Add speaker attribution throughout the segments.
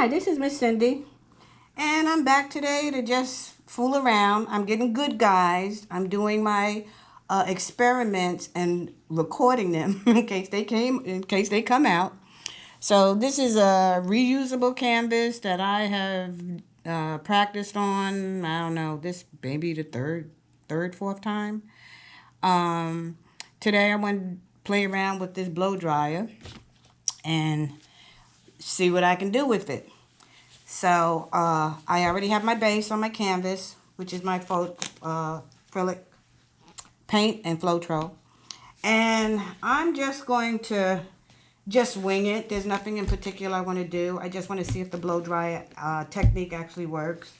Speaker 1: Hi, this is Miss Cindy, and I'm back today to just fool around. I'm getting good, guys. I'm doing my experiments and recording them in case they come out. So this is a reusable canvas that I have practiced on. I don't know, this maybe the fourth time. Um, Today I want to play around with this blow dryer and see what I can do with it. So I already have my base on my canvas, which is my acrylic paint and Floetrol. And I'm just going to just wing it. There's nothing in particular I want to do. I just want to see if the blow dry technique actually works.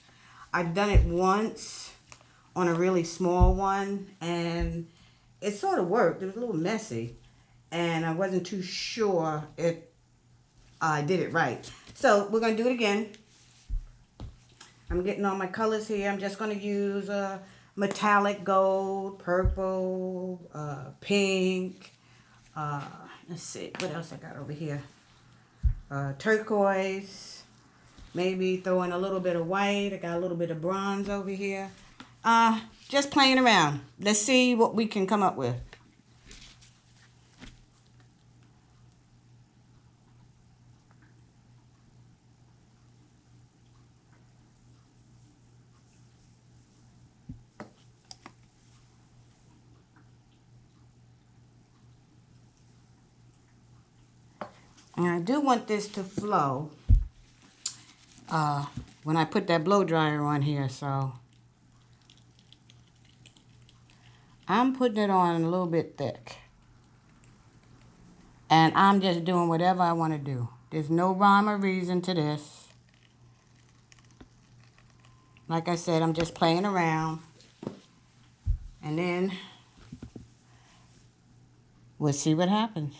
Speaker 1: I've done it once on a really small one, and it sort of worked. It was a little messy, and I wasn't too sure if I did it right. So we're going to do it again. I'm getting all my colors here. I'm just going to use metallic gold, purple, pink. Uh, let's see, what else I got over here? Turquoise. Maybe throw in a little bit of white. I got a little bit of bronze over here. Just playing around. Let's see what we can come up with. And I do want this to flow when I put that blow dryer on here, so I'm putting it on a little bit thick. And I'm just doing whatever I want to do. There's no rhyme or reason to this. Like I said, I'm just playing around. And then we'll see what happens.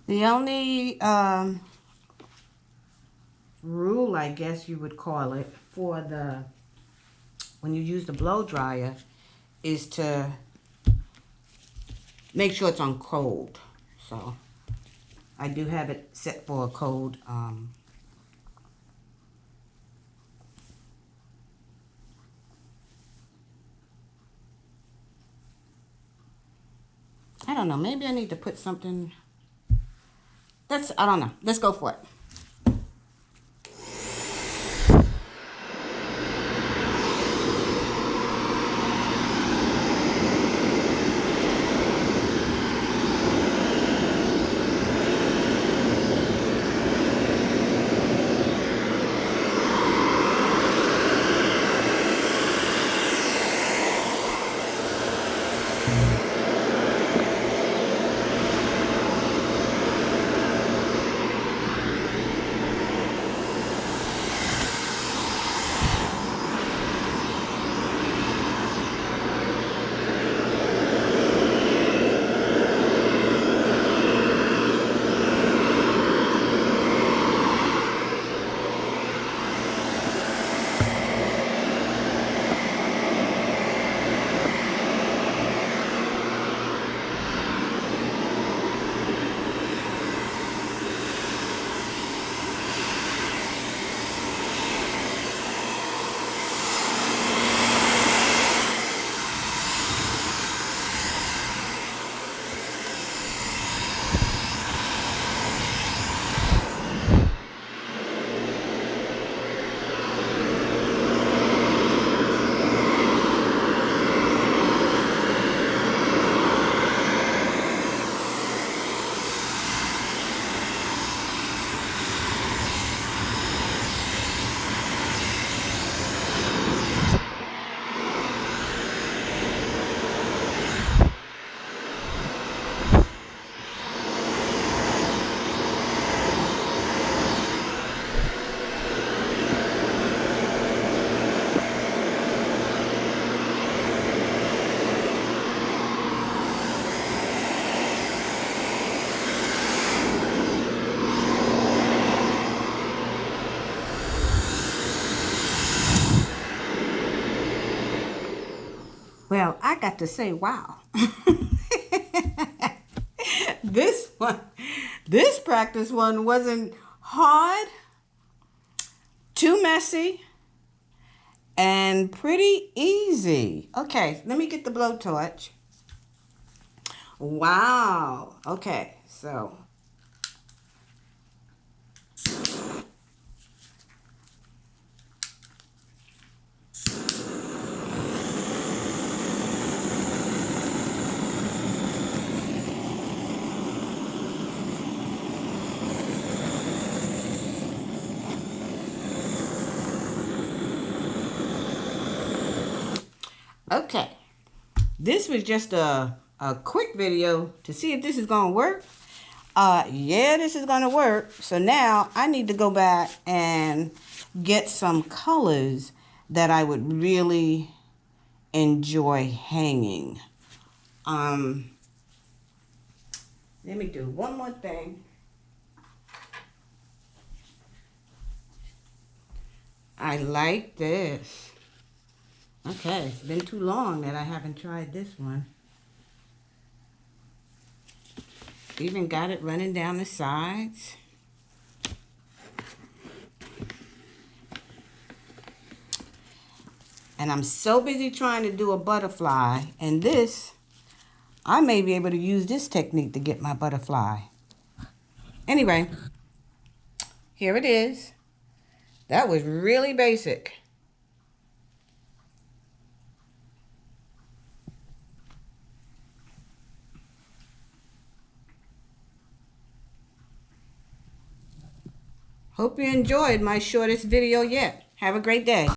Speaker 1: The only rule, I guess you would call it, for when you use the blow dryer is to make sure it's on cold. So I do have it set for a cold. I don't know. Maybe I need to put something. I don't know. Let's go for it. got to say, wow. This practice one wasn't hard, too messy, and pretty easy. Okay, let me get the blowtorch. Wow. Okay, so okay. This was just a quick video to see if this is gonna work. Yeah, this is gonna work. So now I need to go back and get some colors that I would really enjoy hanging. Let me do one more thing. I like this. Okay, it's been too long that I haven't tried this one. Even got it running down the sides. And I'm so busy trying to do a butterfly, and this, I may be able to use this technique to get my butterfly. Anyway, here it is. That was really basic. Hope you enjoyed my shortest video yet. Have a great day.